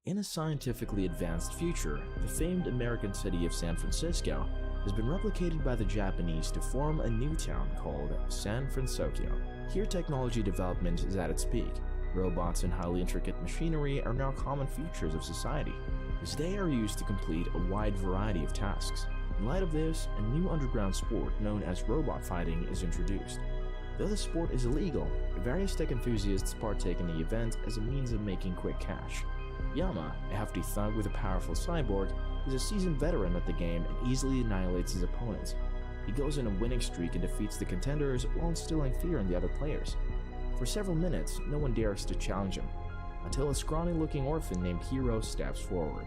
In a scientifically advanced future, the famed American city of San Francisco has been replicated by the Japanese to form a new town called San Francisco. Here, technology development is at its peak. Robots and highly intricate machinery are now common features of society, as they are used to complete a wide variety of tasks. In light of this, a new underground sport known as robot fighting is introduced. Though the sport is illegal, various tech enthusiasts partake in the event as a means of making quick cash. Yama, a hefty thug with a powerful cyborg, is a seasoned veteran at the game and easily annihilates his opponents. He goes on a winning streak and defeats the contenders while instilling fear in the other players. For several minutes, no one dares to challenge him, until a scrawny-looking orphan named Hiro steps forward.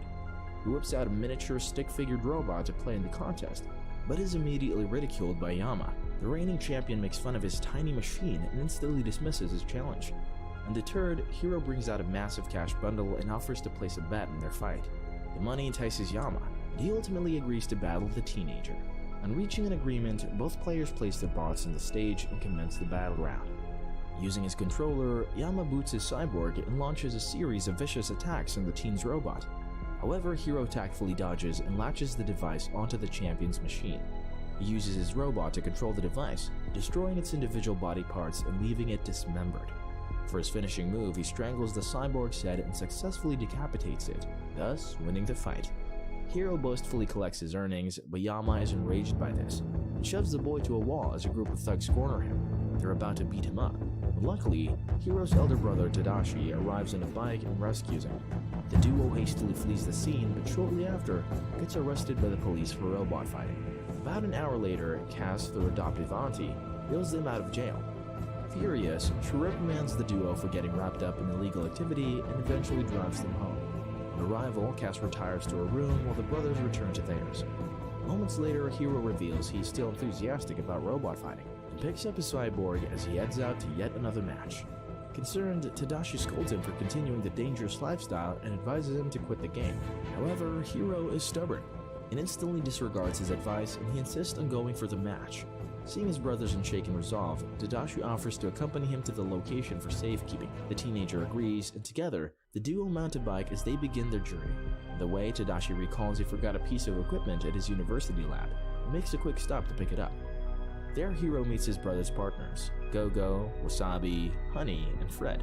He whips out a miniature stick-figured robot to play in the contest, but is immediately ridiculed by Yama. The reigning champion makes fun of his tiny machine and instantly dismisses his challenge. Undeterred, Hiro brings out a massive cash bundle and offers to place a bet in their fight. The money entices Yama, and he ultimately agrees to battle the teenager. On reaching an agreement, both players place their bots on the stage and commence the battle round. Using his controller, Yama boots his cyborg and launches a series of vicious attacks on the teen's robot. However, Hiro tactfully dodges and latches the device onto the champion's machine. He uses his robot to control the device, destroying its individual body parts and leaving it dismembered. For his finishing move, he strangles the cyborg's head and successfully decapitates it, thus winning the fight. Hiro boastfully collects his earnings, but Yama is enraged by this and shoves the boy to a wall as a group of thugs corner him. They're about to beat him up. Luckily, Hiro's elder brother Tadashi arrives on a bike and rescues him. The duo hastily flees the scene, but shortly after, gets arrested by the police for robot fighting. About an hour later, Cass, their adoptive auntie, bails them out of jail. Furious, she reprimands the duo for getting wrapped up in illegal activity and eventually drives them home. On arrival, Cass retires to her room while the brothers return to theirs. Moments later, Hiro reveals he is still enthusiastic about robot fighting and picks up his cyborg as he heads out to yet another match. Concerned, Tadashi scolds him for continuing the dangerous lifestyle and advises him to quit the game. However, Hiro is stubborn and instantly disregards his advice, and he insists on going for the match. Seeing his brothers in shaken resolve, Tadashi offers to accompany him to the location for safekeeping. The teenager agrees, and together, the duo mount a bike as they begin their journey. On the way, Tadashi recalls he forgot a piece of equipment at his university lab and makes a quick stop to pick it up. There, Hiro meets his brother's partners, Go-Go, Wasabi, Honey, and Fred,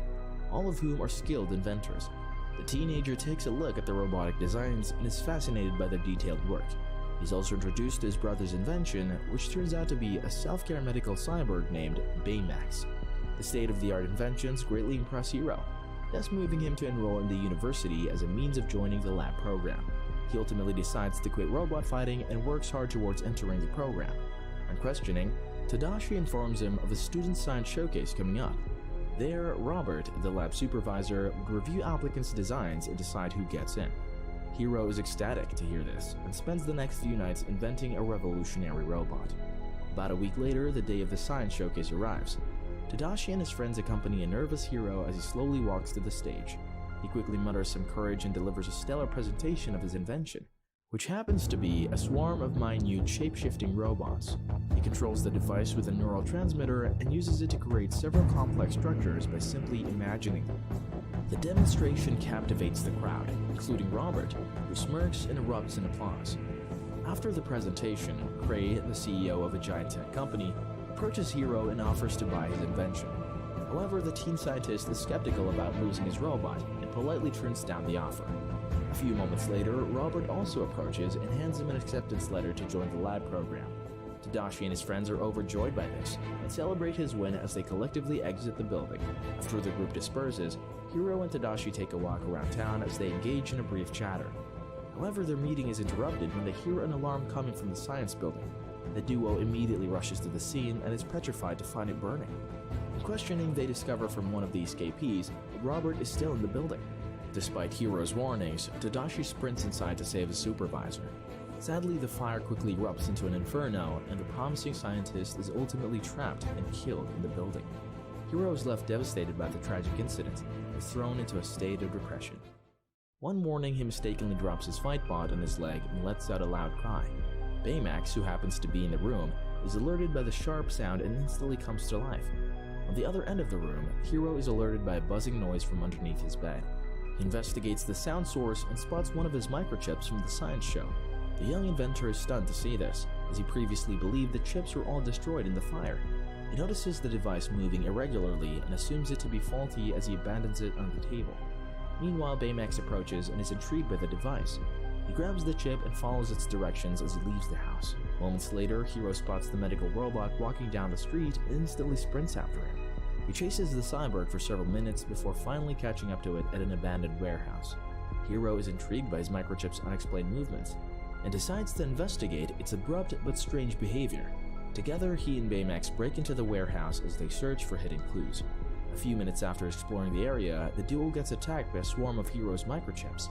all of whom are skilled inventors. The teenager takes a look at the robotic designs and is fascinated by their detailed work. He's also introduced to his brother's invention, which turns out to be a self-care medical cyborg named Baymax. The state-of-the-art inventions greatly impress Hiro, thus moving him to enroll in the university as a means of joining the lab program. He ultimately decides to quit robot fighting and works hard towards entering the program. On questioning, Tadashi informs him of a student science showcase coming up. There, Robert, the lab supervisor, would review applicants' designs and decide who gets in. Hiro is ecstatic to hear this and spends the next few nights inventing a revolutionary robot. About a week later, the day of the science showcase arrives. Tadashi and his friends accompany a nervous Hiro as he slowly walks to the stage. He quickly mutters some courage and delivers a stellar presentation of his invention, which happens to be a swarm of minute shape-shifting robots. He controls the device with a neural transmitter and uses it to create several complex structures by simply imagining them. The demonstration captivates the crowd, including Robert, who smirks and erupts in applause. After the presentation, Cray, the CEO of a giant tech company, approaches Hiro and offers to buy his invention. However, the teen scientist is skeptical about losing his robot and politely turns down the offer. A few moments later, Robert also approaches and hands him an acceptance letter to join the lab program. Tadashi and his friends are overjoyed by this and celebrate his win as they collectively exit the building. After the group disperses, Hiro and Tadashi take a walk around town as they engage in a brief chatter. However, their meeting is interrupted when they hear an alarm coming from the science building. The duo immediately rushes to the scene and is petrified to find it burning. In questioning, they discover from one of the escapees that Robert is still in the building. Despite Hiro's warnings, Tadashi sprints inside to save his supervisor. Sadly, the fire quickly erupts into an inferno, and the promising scientist is ultimately trapped and killed in the building. Hiro is left devastated by the tragic incident and is thrown into a state of depression. One morning, he mistakenly drops his fight bot on his leg and lets out a loud cry. Baymax, who happens to be in the room, is alerted by the sharp sound and instantly comes to life. On the other end of the room, Hiro is alerted by a buzzing noise from underneath his bed. He investigates the sound source and spots one of his microchips from the science show. The young inventor is stunned to see this, as he previously believed the chips were all destroyed in the fire. He notices the device moving irregularly and assumes it to be faulty as he abandons it on the table. Meanwhile, Baymax approaches and is intrigued by the device. He grabs the chip and follows its directions as he leaves the house. Moments later, Hiro spots the medical robot walking down the street and instantly sprints after him. He chases the cyborg for several minutes before finally catching up to it at an abandoned warehouse. Hiro is intrigued by his microchip's unexplained movements and decides to investigate its abrupt but strange behavior. Together, he and Baymax break into the warehouse as they search for hidden clues. A few minutes after exploring the area, the duo gets attacked by a swarm of Hiro's microchips.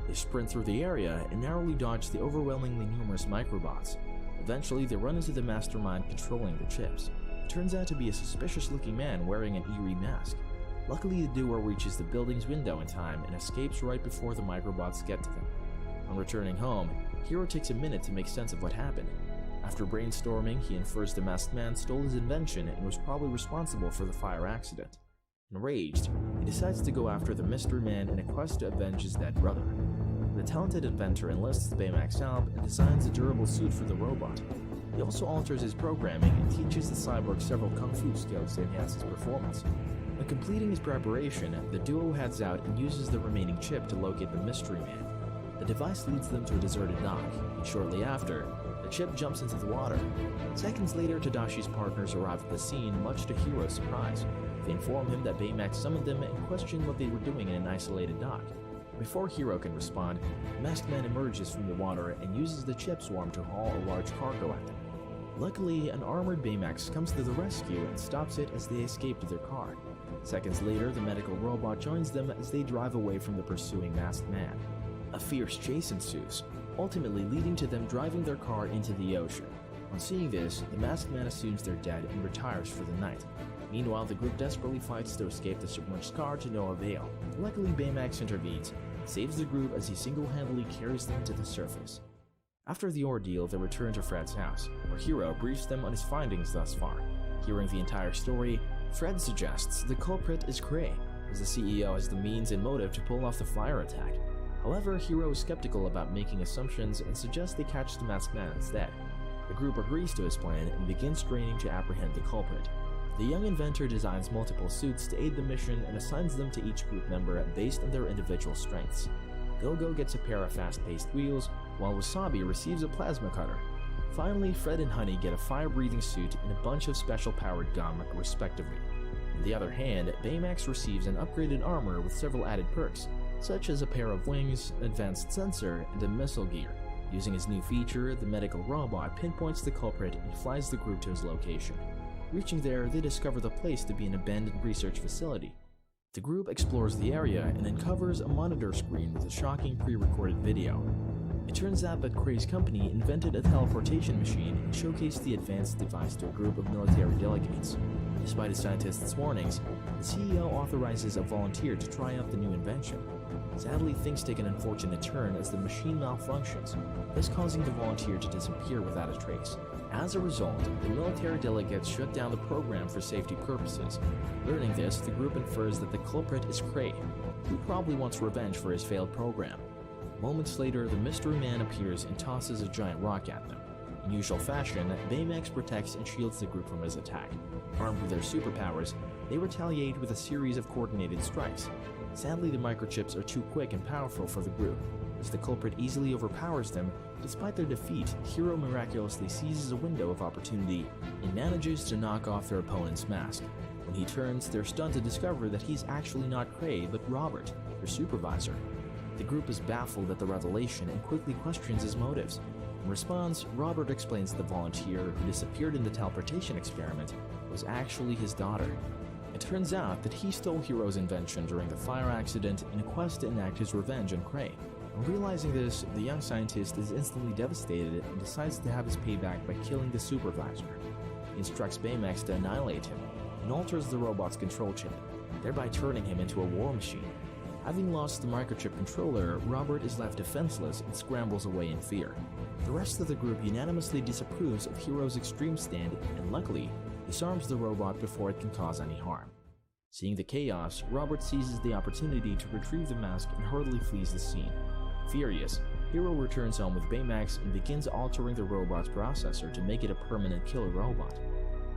They sprint through the area and narrowly dodge the overwhelmingly numerous microbots. Eventually, they run into the mastermind controlling the chips. It turns out to be a suspicious-looking man wearing an eerie mask. Luckily, the duo reaches the building's window in time and escapes right before the microbots get to them. On returning home, Hiro takes a minute to make sense of what happened. After brainstorming, he infers the masked man stole his invention and was probably responsible for the fire accident. Enraged, he decides to go after the mystery man in a quest to avenge his dead brother. The talented inventor enlists Baymax's help and designs a durable suit for the robot. He also alters his programming and teaches the cyborg several kung fu skills to enhance his performance. When completing his preparation, the duo heads out and uses the remaining chip to locate the mystery man. The device leads them to a deserted dock, and shortly after, the chip jumps into the water. Seconds later, Tadashi's partners arrive at the scene, much to Hiro's surprise. They inform him that Baymax summoned them and question what they were doing in an isolated dock. Before Hiro can respond, the masked man emerges from the water and uses the chip swarm to haul a large cargo at them. Luckily, an armored Baymax comes to the rescue and stops it as they escape to their car. Seconds later, the medical robot joins them as they drive away from the pursuing masked man. A fierce chase ensues, ultimately leading to them driving their car into the ocean. On seeing this, the masked man assumes they're dead and retires for the night. Meanwhile, the group desperately fights to escape the submerged car to no avail. Luckily, Baymax intervenes and saves the group as he single-handedly carries them to the surface. After the ordeal, they return to Fred's house, where Hiro briefs them on his findings thus far. Hearing the entire story, Fred suggests the culprit is Cray, as the CEO has the means and motive to pull off the fire attack. However, Hiro is skeptical about making assumptions and suggests they catch the masked man instead. The group agrees to his plan and begins training to apprehend the culprit. The young inventor designs multiple suits to aid the mission and assigns them to each group member based on their individual strengths. Go-Go gets a pair of fast-paced wheels, while Wasabi receives a plasma cutter. Finally, Fred and Honey get a fire-breathing suit and a bunch of special-powered gum, respectively. On the other hand, Baymax receives an upgraded armor with several added perks, such as a pair of wings, advanced sensor, and a missile gear. Using his new feature, the medical robot pinpoints the culprit and flies the group to his location. Reaching there, they discover the place to be an abandoned research facility. The group explores the area and uncovers a monitor screen with a shocking pre-recorded video. It turns out that Cray's company invented a teleportation machine and showcased the advanced device to a group of military delegates. Despite his scientists' warnings, the CEO authorizes a volunteer to try out the new invention. Sadly, things take an unfortunate turn as the machine malfunctions, thus causing the volunteer to disappear without a trace. As a result, the military delegates shut down the program for safety purposes. Learning this, the group infers that the culprit is Cray, who probably wants revenge for his failed program. Moments later, the mystery man appears and tosses a giant rock at them. In usual fashion, Baymax protects and shields the group from his attack. Armed with their superpowers, they retaliate with a series of coordinated strikes. Sadly, the microchips are too quick and powerful for the group. As the culprit easily overpowers them, despite their defeat, Hiro miraculously seizes a window of opportunity and manages to knock off their opponent's mask. When he turns, they're stunned to discover that he's actually not Cray, but Robert, their supervisor. The group is baffled at the revelation and quickly questions his motives. In response, Robert explains the volunteer who disappeared in the teleportation experiment was actually his daughter. It turns out that he stole Hiro's invention during the fire accident in a quest to enact his revenge on Cray. On realizing this, the young scientist is instantly devastated and decides to have his payback by killing the supervisor. He instructs Baymax to annihilate him and alters the robot's control chip, thereby turning him into a war machine. Having lost the microchip controller, Robert is left defenseless and scrambles away in fear. The rest of the group unanimously disapproves of Hiro's extreme stand and luckily disarms the robot before it can cause any harm. Seeing the chaos, Robert seizes the opportunity to retrieve the mask and hurriedly flees the scene. Furious, Hiro returns home with Baymax and begins altering the robot's processor to make it a permanent killer robot.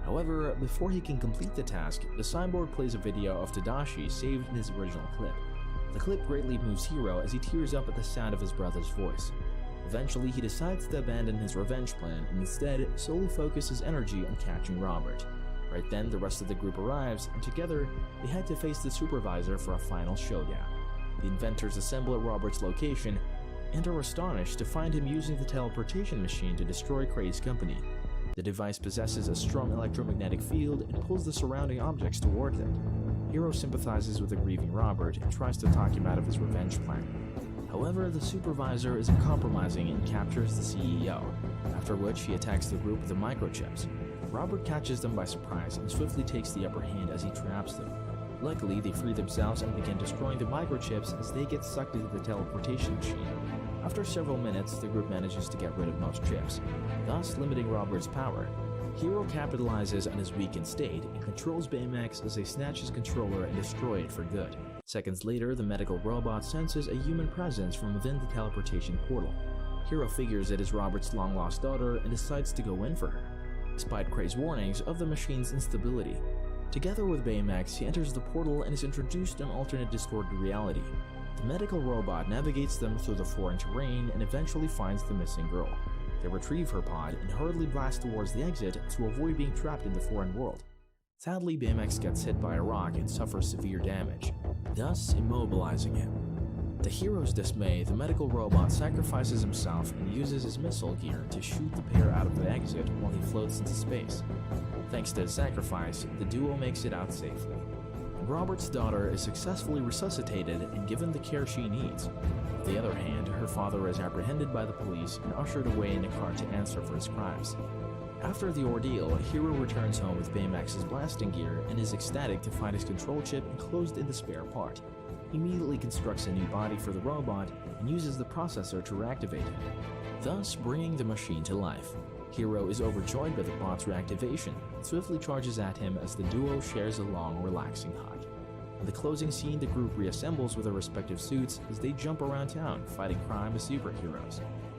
However, before he can complete the task, the cyborg plays a video of Tadashi saved in his original clip. The clip greatly moves Hiro as he tears up at the sound of his brother's voice. Eventually, he decides to abandon his revenge plan and instead solely focus his energy on catching Robert. Right then, the rest of the group arrives, and together, they head to face the supervisor for a final showdown. The inventors assemble at Robert's location and are astonished to find him using the teleportation machine to destroy Cray's company. The device possesses a strong electromagnetic field and pulls the surrounding objects towards it. Hiro sympathizes with the grieving Robert and tries to talk him out of his revenge plan. However, the supervisor is uncompromising and captures the CEO, after which he attacks the group with the microchips. Robert catches them by surprise and swiftly takes the upper hand as he traps them. Luckily, they free themselves and begin destroying the microchips as they get sucked into the teleportation machine. After several minutes, the group manages to get rid of most chips, thus limiting Robert's power. Hiro capitalizes on his weakened state and controls Baymax as they snatch his controller and destroy it for good. Seconds later, the medical robot senses a human presence from within the teleportation portal. Hiro figures it is Robert's long-lost daughter and decides to go in for her, despite Cray's warnings of the machine's instability. Together with Baymax, he enters the portal and is introduced to an alternate distorted reality. The medical robot navigates them through the foreign terrain and eventually finds the missing girl. They retrieve her pod and hurriedly blast towards the exit to avoid being trapped in the foreign world. Sadly, Baymax gets hit by a rock and suffers severe damage, thus immobilizing him. To Hiro's dismay, the medical robot sacrifices himself and uses his missile gear to shoot the pair out of the exit while he floats into space. Thanks to his sacrifice, the duo makes it out safely. Robert's daughter is successfully resuscitated and given the care she needs. On the other hand, her father is apprehended by the police and ushered away in a car to answer for his crimes. After the ordeal, Hiro returns home with Baymax's blasting gear and is ecstatic to find his control chip enclosed in the spare part. He immediately constructs a new body for the robot and uses the processor to reactivate it, thus bringing the machine to life. Hiro is overjoyed by the bot's reactivation and swiftly charges at him as the duo shares a long, relaxing hug. In the closing scene, the group reassembles with their respective suits as they jump around town, fighting crime as superheroes.